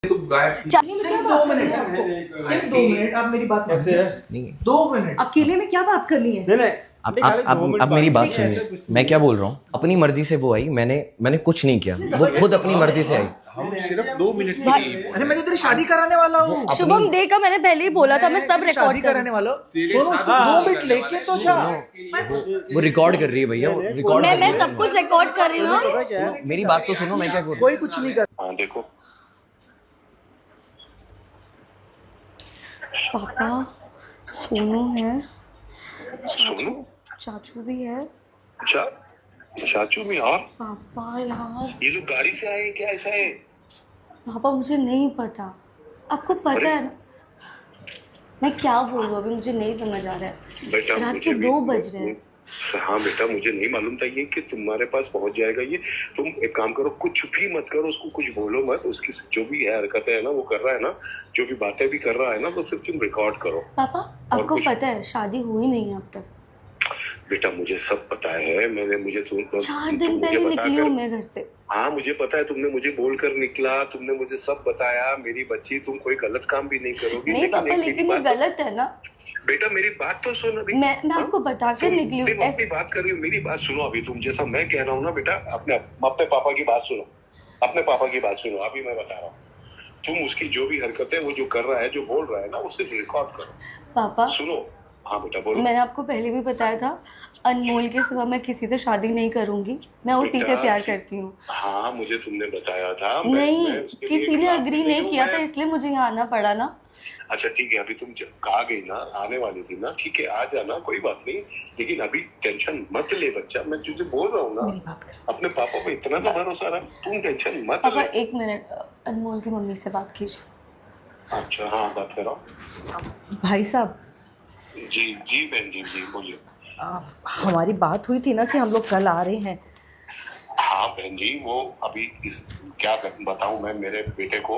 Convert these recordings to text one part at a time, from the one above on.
सिर्फ 2 मिनट, सिर्फ 2 मिनट, आप मेरी बात कैसे है? नहीं 2 मिनट अकेले में क्या बात करनी है? नहीं अब मेरी बात सुनिए, मैं क्या बोल रहा हूँ। अपनी मर्जी से वो आई, मैंने कुछ नहीं किया, वो खुद अपनी मर्जी से आई। हम सिर्फ 2 मिनट के लिए। अरे मैं तो तेरी शादी कराने वाला हूँ। शुभम देख का मैंने पहले ही बोला था मैं सब रिकॉर्ड शादी कराने वाला हूँ। सुनो उसको 2 मिनट लेके तो जा। वो रिकॉर्ड कर रही है भैया, वो रिकॉर्ड मैं सब कुछ रिकॉर्ड कर रही हूँ। पता क्या है? मेरी बात तो सुनो, मैं क्या करूँ। कोई कुछ नहीं कर। हाँ देखो पापा सोनू है, सोनू चाचू भी है। चाचू में और पापा यार, ये लोग गाड़ी से आए क्या? ऐसा है? पापा मुझे नहीं पता, आपको पता है ना मैं क्या बोल रही हूँ अभी, मुझे नहीं समझ आ रहा है। बेटा रात मुझे के 2 बज रहे हैं। हाँ बेटा, मुझे नहीं मालूम था ये कि तुम्हारे पास पहुंच जाएगा ये। तुम एक काम करो, कुछ भी मत करो, उसको कुछ बोलो मत। उसकी जो भी है हरकतें है ना वो कर रहा है ना, जो भी बातें भी कर रहा है ना, वो सिर्फ तुम रिकॉर्ड करो। पापा आपको पता है शादी हुई नहीं है अब तक। बेटा मुझे सब पता है, मुझे 4 दिन पहले निकली हूँ मैं घर से। हाँ मुझे पता है, तुमने मुझे बोलकर निकला, तुमने मुझे सब बताया। मेरी बच्ची, तुम कोई गलत काम भी नहीं करोगी। नहीं पापा, लेकिन ये गलत है ना। बेटा मेरी बात तो सुन अभी। मैं आपको बताकर निकली हूँ। सिर्फ अपनी बात कर रही हूँ, मेरी बात सुनो अभी। तुम जैसा मैं कह रहा हूँ ना बेटा, अपने पापा की बात सुनो, अपने पापा की बात सुनो। अभी मैं बता रहा हूँ, तुम उसकी जो भी हरकतें, वो जो कर रहा है, जो बोल रहा है ना, वो सिर्फ रिकॉर्ड करो। पापा सुनो। हाँ बेटा बोलो। मैंने आपको पहले भी बताया था, अनमोल के सिवा मैं किसी से शादी नहीं करूंगी, मैं उसी से प्यार करती हूँ। हाँ मुझे तुमने बताया था। नहीं, किसी ने अग्री नहीं किया था, इसलिए मुझे यहाँ आना पड़ा ना। अच्छा ठीक है, अभी तुम आ गई ना, आने वाली थी ना, ठीक है आ जाना, कोई बात नहीं। लेकिन अभी टेंशन मत ले बच्चा, मैं तुझे बोल रहा हूँ ना, अपने पापा को इतना तो भरोसा रहा, तुम टेंशन मत पापा ले। 1 मिनट, अनमोल की मम्मी से बात कीजिए। अच्छा हाँ बात करो। भाई साहब, जी जी बहन जी, जी बोलिए। हमारी बात हुई थी ना कि हम लोग कल आ रहे हैं। हाँ बहन जी, वो अभी क्या बताऊं मैं मेरे बेटे को,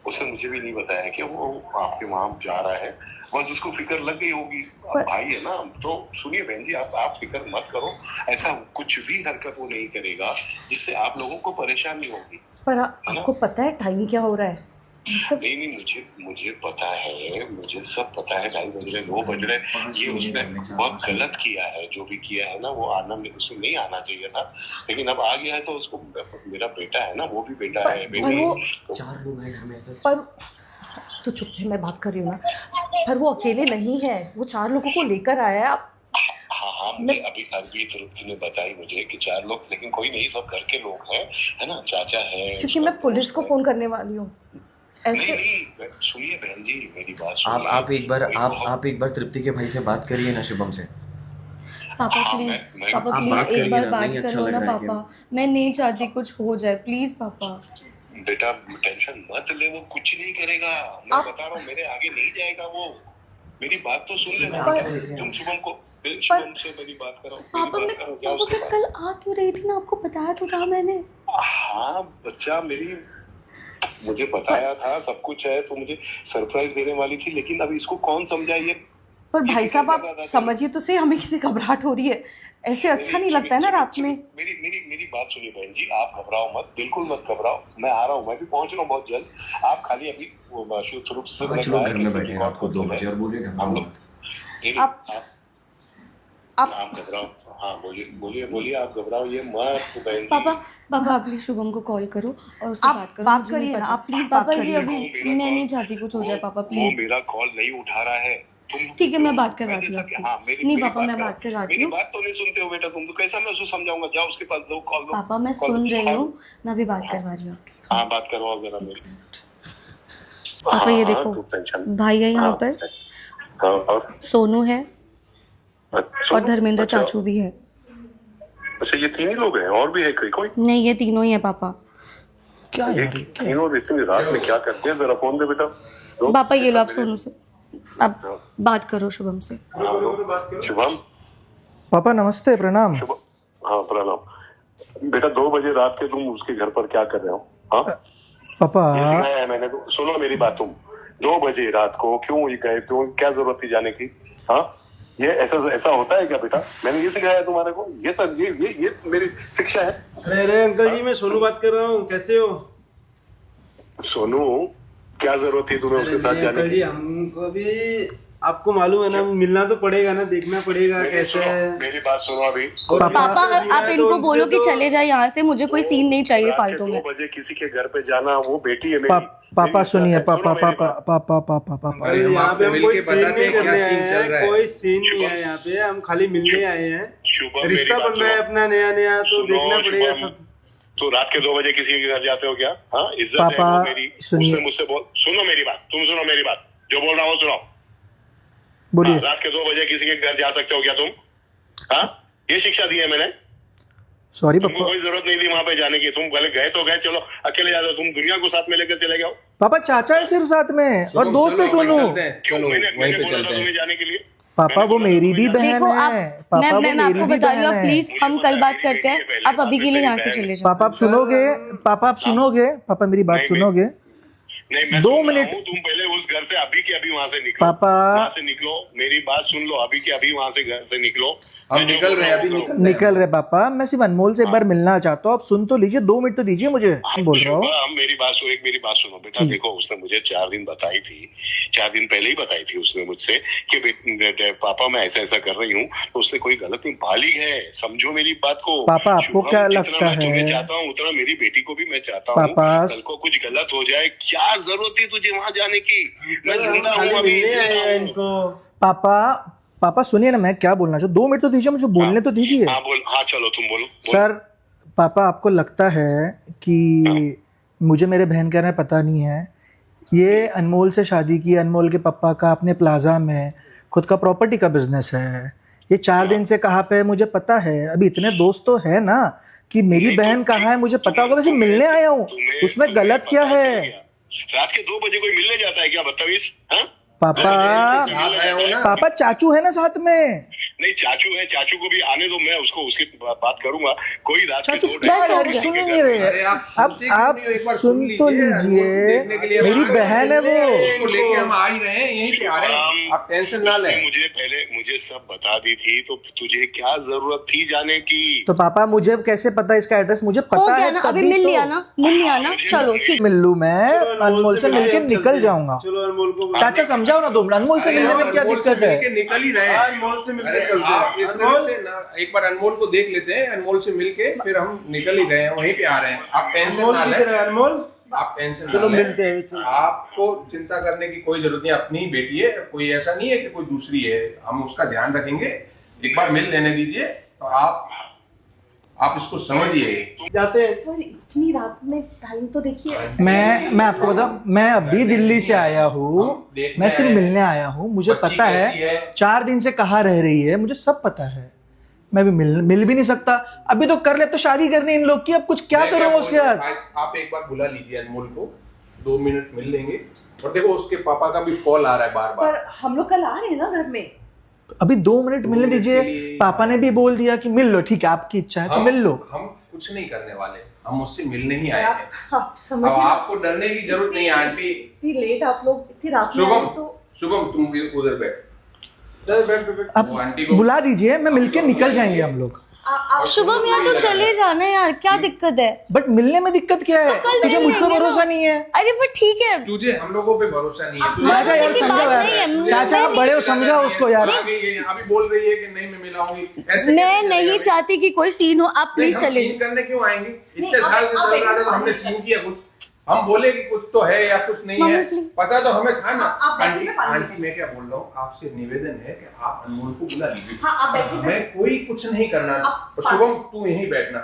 उसने मुझे भी नहीं बताया कि वो आपके वहां जा रहा है। बस उसको फिक्र लग गई होगी, भाई है ना। तो सुनिए बहन जी, आप फिक्र मत करो। ऐसा कुछ भी हरकत वो नहीं करेगा जिससे आप लोगों को परेशानी होगी। पर आपको पता है टाइम क्या हो रहा है? नहीं मुझे पता है, मुझे सब पता है। 2:30 बज रहे, 2 बज रहे, ये उसने बहुत गलत किया है। जो भी किया है ना, वो उसे नहीं आना चाहिए था। लेकिन अब आ गया है तो उसको, मेरा बेटा है ना, वो भी बेटा है, बेटी। पर तो चुप है, मैं बात कर रही हूँ ना। पर वो अकेले नहीं है, वो 4 लोगों को लेकर आया है। हाँ मुझे अभी तृप्ति ने बताई मुझे कि 4 लोग, लेकिन कोई नहीं, सब घर के लोग हैं, है ना, चाचा है। क्योंकि मैं पुलिस को फोन करने वाली हूँ। ऐसे नहीं सुनिए बहन जी, मेरी बात सुनिए। आप एक बार तृप्ति के भाई से बात करिए ना, शुभम से। पापा प्लीज एक बार बात करो ना पापा, मैं नहीं चाहती कुछ हो जाए, प्लीज पापा। बेटा टेंशन मत ले, वो कुछ नहीं करेगा। मैं बता रहा हूँ, मेरे आगे नहीं जाएगा वो। मेरी बात तो सुन लेना। तुम शुभम से मेरी बात करो। पापा मैं कल आ क्यों रही थी ना, आपको बताया तो था मैंने। हाँ बच्चा, मुझे बताया था, सब कुछ है, तो मुझे सरप्राइज देने वाली थी। लेकिन अब इसको कौन समझाइए। पर भाई साहब आप समझिए तो सही, हमें कितनी घबराहट हो रही है। ऐसे अच्छा नहीं लगता है ना रात में। मेरी बात सुनिए बहन जी, आप घबराओ मत, बिल्कुल मत घबराओ। मैं आ रहा हूँ, मैं भी पहुंच रहा हूँ बहुत जल्द। आप खाली अभी शुरू से घर में बैठे रात को 2 बजे और बोलिए घबराओ मत। आप घबराओ। हाँ बोलिए आप घबराओ ये मत बहन जी। पापा प्लीज शुभम को कॉल करो और उससे बात करो। बात करिए ना आप प्लीज, बात करिए। अभी मैं नहीं चाहती कुछ हो जाए पापा, प्लीज। वो मेरा कॉल नहीं उठा रहा है। ठीक है मैं बात करवाती हूँ। नहीं पापा मैं बात करवाती मेरी हूँ। बात तो नहीं सुनते हो बेटा तुम तो। कैसा मैं उसको समझाऊंगा? जाओ उसके पास दो कॉल दो। पापा मैं सुन रही हूँ, मैं अभी बात करवा रही हूँ आपकी। हाँ बात करवाओ जरा मेरी। पापा ये देखो, भाई है यहाँ पर, सोनू है और धर्मेंद्र चाचू भी है। अच्छा ये 3 ही लोग हैं, और भी है कोई? नहीं ये तीनों ही है पापा। क्या ये तीनों इतनी रात में क्या करते हैं? जरा फोन दे बेटा। पापा ये लो, आप सोनू से आप बात करो, शुभम से। शुभम पापा नमस्ते, प्रणाम। हाँ प्रणाम बेटा। 2 बजे रात के तुम उसके घर पर क्या कर रहे हो? हाँ पापा ये सिखाया है मैंने तो। सुनो मेरी बात, तुम 2 बजे रात को क्यों गए? तो क्या जरूरत थी जाने की? हाँ ये ऐसा होता है क्या बेटा? मैंने ये सिखाया है तुम्हारे को? ये मेरी शिक्षा है। अरे अंकल जी, मैं सोनू बात कर रहा हूँ, कैसे हो? सोनू क्या जरूरत थी तुम्हें उसके साथ जाने की? हमको भी आपको मालूम है ना, मिलना तो पड़ेगा ना, देखना पड़ेगा कैसे है। मेरी बात सुनो अभी। पापा आप इनको बोलो कि चले जाए यहाँ से, मुझे कोई सीन नहीं चाहिए रात के फालतू में। 2 बजे किसी के घर पे जाना, वो बेटी है मेरी। पापा सुनिए, सुनो पापा मेरी पापा बात। पापा पापा पापा अरे यहाँ पे हम कोई सीन नहीं करने आए हैं, कोई सीन नहीं है यहाँ पे, हम खाली मिलने आए हैं। शुभम, रिश्ता मेरी बात बन रहा है सुनो। अपना नया नया, तो सुनो, देखना पड़ेगा शुभम, सब। तो रात के 2 बजे किसी के घर जाते हो क्या? हाँ, इज्जत है पापा, वो मेरी। सुनिए। उसने मुझसे बोल, सुनो मेरी बात, तुम सुनो मेरी बात, जो बोल रहा हूँ सुनो। बोलिए। हाँ, रात के 2 बजे किसी के घर जा सकते हो क्या तुम? हाँ, ये शिक्षा दी है मैंने। सॉरी तुमको पापा। कोई जरूरत नहीं थी वहां पे जाने की। तुम पहले गए तो गए, चलो अकेले जाते हो, तुम दुनिया को साथ में लेकर चले जाओ। पापा चाचा है सिर्फ साथ में, और दोस्त है सोनू। क्यों? मैंने बोला था तुम्हें जाने के लिए। पापा वो मेरी भी बहन देखो आप, है। पापा वो मैं मेरी आपको भी बता रही हूँ, बहन है। प्लीज हम कल बात करते हैं, आप अभी के लिए यहाँ से चले जाओ। पापा आप सुनोगे? पापा आप सुनोगे? पापा मेरी बात नहीं, सुनोगे? नहीं, मैं 2 सुन रहा मिनट। हूँ, तुम पहले उस घर से अभी के अभी वहां से निकलो। पापा वहां से निकलो, मेरी बात सुन लो, अभी के अभी वहां से घर से निकलो। हम मैं जो निकल बोल रहे हैं, हूँ अभी वो करो। निकल रहे पापा। मैं सिर्फ अनमोल से एक बार मिलना चाहता हूँ, आप सुन तो लीजिए, 2 मिनट तो दीजिए मुझे। मैं बोल रहा हूँ। शुभम, मेरी बात सुनो, एक मेरी बात सुनो बेटा। देखो उसने मुझे 4 दिन बताई थी, 4 दिन पहले ही बताई थी उसने मुझसे कि पापा मैं ऐसा ऐसा कर रही हूँ। तो उसने कोई गलत नहीं, बालिग है, समझो मेरी बात को। पापा, आपको शुभम, क्या जितना लगता मैं तुम्हें है? चाहता हूँ उतना मेरी बेटी को भी मैं चाहता हूँ। पापा, कल को कुछ गलत हो जाए, क्या जरूरत थी तुझे वहां जाने की? मैं जिंदा खाली हूँ अभी, मिलने आए जिंदा हैं हूँ। इनको। पापा पापा सुनिए ना, मैं क्या बोलना चाहूँ, 2 मिनट तो दीजिए मुझे, बोलने तो दीजिए। हाँ बोल, हाँ चलो तुम बोलो। सर पापा, आपको लगता है कि मुझे मेरे बहन के बारे में पता नहीं है? ये अनमोल से शादी की, अनमोल के पापा का अपने प्लाजा में खुद का प्रॉपर्टी का बिजनेस है। ये 4 दिन से कहाँ पे है मुझे पता है। अभी इतने दोस्त तो है ना कि मेरी बहन कहाँ है मुझे पता होगा। वैसे मिलने आया हूँ, उसमें गलत क्या है? रात के 2 बजे कोई मिलने जाता है क्या? बदतमीज। हाँ? पापा पापा चाचू है ना साथ में। नहीं, चाचू है, चाचू को भी आने दो, मैं उसको उसकी बात करूंगा। कोई रात के चाचू 2 क्या बस हो यार, गया। सुन ही नहीं रहे। अब आप सुन तो लीजिए, मेरी बहन है वो। लेके हम आ ही रहे हैं, यहीं पे आ रहे हैं, आप टेंशन ना लें। मुझे सब बता दी थी, तो तुझे क्या जरूरत थी जाने की? तो पापा मुझे कैसे पता इसका एड्रेस? मुझे हो पता गया है ना, अभी तभी मिल तो। लिया ना, मिल लिया ना, चलो ठीक। मिल लूं मैं, अनमोल से मिलके निकल जाऊंगा। चलो अनमोल को चाचा समझाओ ना, 2 मिनट। अनमोल से मिलने में क्या दिक्कत है? निकल ही रहे हैं। अनमोल से मिलके अरे चलते आप हैं। इस तरह से ना, एक बार अनमोल को देख लेते हैं, अनमोल से मिलके फिर हम निकल ही रहे हैं, वहीं पे आ रहे हैं। आप टेंशन अनमोल ना दिख लें, रहा है अनमोल। आप टेंशन ना चलो लें। मिलते हैं, चलो। आपको चिंता करने की कोई जरूरत नहीं, अपनी ही बेटी है, कोई ऐसा नहीं है कि कोई दूसरी है। हम उसका ध्यान रखेंगे, एक बार मिल लेने दीजिए। तो आप इसको समझिए। जाते हैं। पर इतनी रात में टाइम तो देखिए। मैं आपको बताऊं, मैं अभी दिल्ली से आया हूँ, मैं सिर्फ मिलने आया हूँ। मुझे बच्ची पता कैसी है है? 4 दिन से कहाँ रह रही है, मुझे सब पता है। मैं भी मिल भी नहीं सकता अभी। तो कर ले, तो शादी करनी इन लोग की, अब कुछ क्या करूँगा उसके साथ? आप एक बार बुला लीजिए अनमोल को, 2 मिनट मिल लेंगे। और देखो उसके पापा का भी कॉल आ रहा है बार बार। पर हम लोग कल आ रहे हैं ना घर में। अभी 2 मिनट मिलने दीजिए। पापा ने भी बोल दिया कि मिल लो, ठीक है आपकी इच्छा है तो मिल लो। हम कुछ नहीं करने वाले, हम उससे मिलने ही आए हैं। आप समझ अब आपको डरने की जरूरत नहीं है आंटी। इतनी लेट आप लोग इतनी रात में आए शुभम, तो शुभम तुम भी उधर बैठ। बैठ। आप वो आंटी को बुला दीजिए, मैं मिलके निकल जाएंगे हम लोग। शुभम यार तो चले जाना यार, क्या दिक्कत है? बट मिलने में दिक्कत क्या है? कल तुझे मिल मुझ पर लेंगे ना। भरोसा नहीं है? अरे पर ठीक है, तुझे हम लोगों पे भरोसा नहीं है। तुझे चाचा यार की बात समझाओ नहीं है। यार, चाचा आप बड़े हो, समझाओ उसको यार। आ गई है, अभी बोल रही है कि नहीं मैं मिलाऊंगी। ऐसे मैं कैसे नहीं चलेगा? चाहती कि कोई सीन हो, आप प्लीज हम चले सीन जाओ। करने क्यों आएंगे? इतने नहीं, साल से आप चल रहा था, तो एक हमने सीन किया कुछ? हम बोले कि कुछ तो है या कुछ नहीं मम्मी, है, please। पता तो हमें था ना। आप बैठिए आंटी ना, पानी आंटी मैं क्या बोल रहा हूँ, आपसे निवेदन है कि आप अनमोल को बुला लीजिए। हाँ, आप बैठिए। हमें कोई कुछ नहीं करना। आप और शुभम तू यहीं बैठना।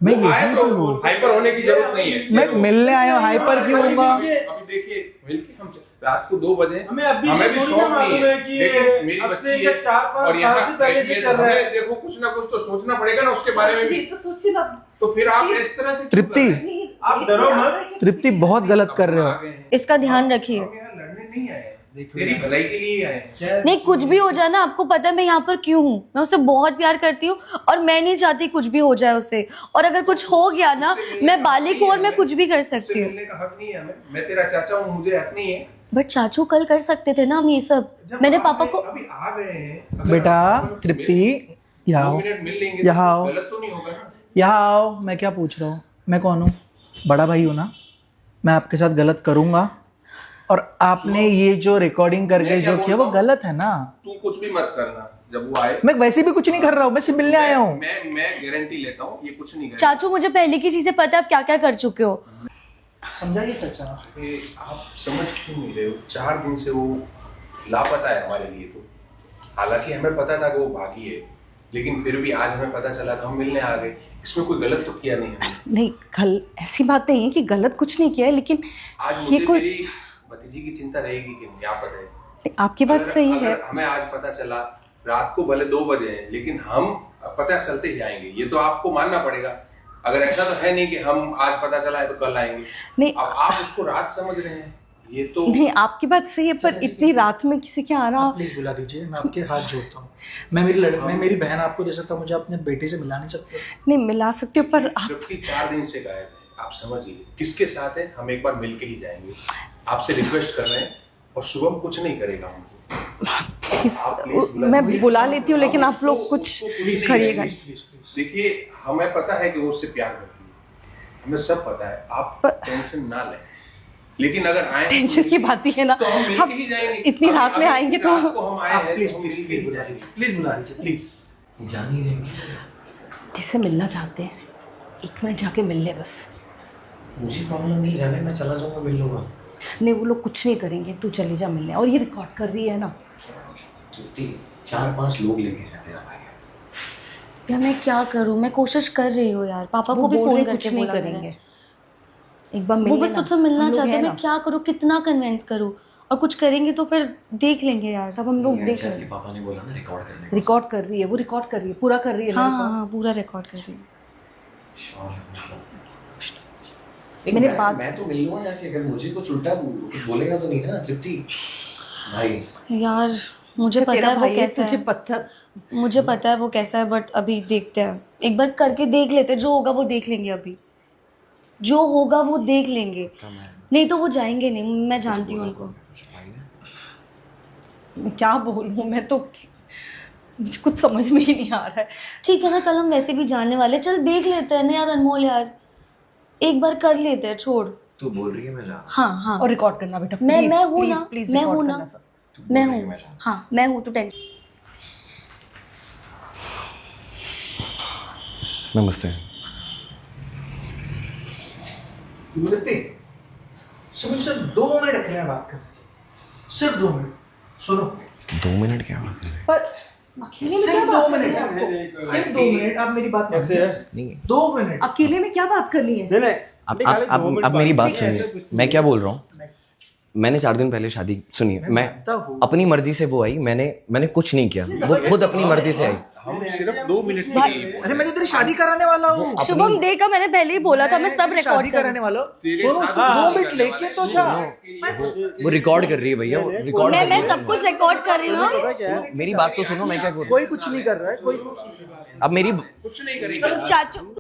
मैं वो आए यहीं तो पे हूँ। हाइपर होने की जरूरत नहीं है। मैं मिलने आया हूँ, हाइपर क्यों होऊंगा? अभी देखिए मिलके हम रात को 2 बजे हमें अभी हमें से भी थोड़ी शौक ना नहीं मालूम है है कि लेकिन मेरी अब से बच्ची है 4-5 और यहाँ साल से पहले से बैठी है, चल तो रहा है। हमें देखो कुछ ना कुछ तो सोचना पड़ेगा ना उसके बारे में भी। तो सोचिए ना। तो फिर आप इस तरह से क्यों तृप्ति, कर रहे हैं? आप डरो मत। तृप्ति बहुत गलत कर रहे हम हो। आ गए हैं। इसका ध्यान रखिए। हम यहाँ लड़ने नहीं आए, तेरी भलाई के लिए ही आए हैं। नहीं कुछ भी हो जाए ना, आपको पता है मैं यहाँ पर क्यों हूँ। मैं उससे बहुत प्यार करती हूँ और मैं नहीं चाहती कुछ भी हो जाए उससे। और अगर कुछ हो गया ना, मैं बालिक हूँ और मैं कुछ भी कर सकती उससे हूँ। मिलने का हक नहीं है हमें। मैं तेरा चाचा हूँ, मुझे हक नहीं है। बट चाचू कल कर सकते थे ना हम ये सब। जब मेरे आ पापा गए, को अभी आ गए हैं। अगर बेटा आप तृप्ति, यहाँ 2 आओ, मिनट मिल लेंगे यहाँ तो आओ। कुछ गलत तो नहीं होगा ना। यहाँ आओ। मैं क्या पूछ रहा हूँ? मैं कौन हूँ? बड़ा भाई हूँ ना? मैं आपके साथ गलत करूँगा? और आपने ये जो रिकॉर्डिंग करके मैं क्या जो किया वो बोलता हूँ? गलत है ना। तू कुछ भी मत करना जब वो आए। मैं वैसे भी कुछ नहीं कर रहा हूँ, मैं सिर्फ मिलने आया हूँ। मैं गारंटी लेता हूँ ये कुछ नहीं करेगा। चाचू मुझे पहले की चीजें पता है आप क्या क्या कर चुके हो। समझाइए चाचा। अरे आप समझ क्यों नहीं रहे हो? 4 दिन से वो लापता है हमारे लिए। तो हालांकि हमें पता था कि वो भागी है, लेकिन फिर भी आज हमें पता चला तो हम मिलने आ गए। इसमें कोई गलत तो किया नहीं हमने। नहीं, ऐसी बात नहीं है कि गलत कुछ नहीं किया है, लेकिन आज ये मुझे कोई मेरी भतीजी की चिंता रहेगी कि नहीं, आप बताइए। नहीं, आपकी बात सही है। अगर हमें आज पता चला, रात को भले 2 बजे हैं, लेकिन हम पता चलते ही आएंगे। ये तो आपको मानना पड़ेगा। अगर ऐसा तो है नहीं कि हम आज पता चला है तो कल आएंगे। नहीं, अब आप उसको रात समझ रहे हैं, ये तो नहीं आपकी बात सही है, पर इतनी रात में किसी के आना। प्लीज बुला दीजिए, मैं आपके हाथ जोड़ता हूँ। मैं मेरी बहन आपको दे सकता हूँ, मुझे अपने बेटे से मिला नहीं सकते? नहीं मिला सकते हो, पर आप जबकि 4 दिन से गायब है। आप समझिए किसके साथ है, हम एक बार मिल के ही जाएंगे। आपसे रिक्वेस्ट कर रहे हैं, और शुभम कुछ नहीं करेगा हमको। प्लीज मैं बुला लेती हूँ, लेकिन आप लोग कुछ करिएगा। देखिए हमें पता है कि वो उससे प्यार करती है, हमें सब पता है। आप टेंशन ना लें, लेकिन अगर आए टेंशन की बात ही है ना, तो हम हम मिलके ही जाएंगे। इतनी रात में आएंगे तो रात को हम आए हैं, प्लीज तो हम प्लीज मिलके ही बुला जाएंगे। दीजिए, प्लीज बुला दीजिए, प्लीज। जान ही रहेंगे। जिससे मिलना चाहते हैं 1 मिनट जाके मिल ले बस। मुझे प्रॉब्लम नहीं जाने, मैं चला जाऊंगा, मिल लूंगा। नहीं वो लोग कुछ नहीं करेंगे, तू चले जा मिलने। और ये रिकॉर्ड कर रही है ना। 4-5 लोग लेके हैं तेरा भाई। यार मैं क्या करूं, मैं कोशिश कर रही हूँ यार, पापा वो को भी बोल फोन रहे करके कुछ नहीं बोला करेंगे। मैंने। एक बार वो मिल बस लेना, तुझसे मिलना हम लोग चाहते हैं, हैं मैं ना। क्या करूँ, कितना कन्विंस करूँ, और कुछ करेंगे तो फिर देख लेंगे यार। तब हम लोग देख जैसे लेंगे। पापा ने बोला ना रिकॉर्ड करने को। रिकॉर्ड कर रही है, वो रिकॉर्ड कर रही है, पूरा कर रही है। हाँ record। हाँ हाँ पूरा रिकॉर्ड कर रही हूँ। श्योर है मतलब। मैंने बात- मैं तो मिल लूंगा जाके, अगर मुझे कुछ उल्टा कुछ बोलेगा तो नहीं ना तृप्ति भाई। यार मुझे पता तेरा है वो भाई है, कैसा तुझे है, पत्थर। मुझे पता है वो कैसा है, बट अभी देखते हैं, एक बार करके देख लेते हैं, जो होगा वो देख लेंगे। अभी जो होगा वो देख लेंगे, नहीं तो वो जाएंगे नहीं, मैं जानती हूँ उनको। मैं क्या बोलूँ, मैं तो मुझे कुछ समझ में ही नहीं आ रहा है। ठीक है ना, कल हम वैसे भी जाने वाले, चल देख लेते हैं ना यार अनमोल यार, एक बार कर लेते हैं, छोड़। तू बोल रही है मैं जा। हाँ हाँ और रिकॉर्ड करना बेटा, मैं प्लीज हूँ प्लीज ना, प्लीज मैं रिकॉर्ड हूँ ना, करना सब। मैं बोल रही है हूँ, मैं जा। हाँ मैं हूँ, तो टेंशन। नमस्ते। तृप्ति, सुनो, सिर्फ 2 मिनट रखने में बात कर, सिर्फ 2 मिनट सुनो। 2 मिनट क्या बात है? पर अकेले में क्या सिर्फ 2 बात करनी मिनट है आपको? सिर्फ 2 मिनट, आप मेरी बात कैसे है? नहीं 2 मिनट। अकेले में क्या बात करनी है? नहीं नहीं अब मेरी बात सुनिए, मैं क्या बोल रहा हूँ। मैंने 4 दिन पहले शादी, सुनिए, मैं जानता हूँ। अपनी मर्जी से वो आई, मैंने कुछ नहीं किया, वो खुद अपनी मर्जी से आई। हम सिर्फ 2 मिनट के लिए अरे मैं तो तेरी शादी कराने वाला हूँ। शुभम देखा, मैंने पहले ही बोला था मैं सब रिकॉर्ड शादी कर कराने वाला हूँ। तेरे सुनो, साथ उसको बात 2 मिनट करने लेके तो जा। वो रिकॉर्ड कर रही है भैया, वो रिकॉर्ड कर रही मैं है। सब कुछ रिकॉर्ड कर रही हूँ। सुनो, मेरी बात तो सुनो, मैं क्या बोल रहा कोई कुछ नहीं कर रहा है, कोई हूँ। अब मेरी कुछ नहीं करेंगे। चाचू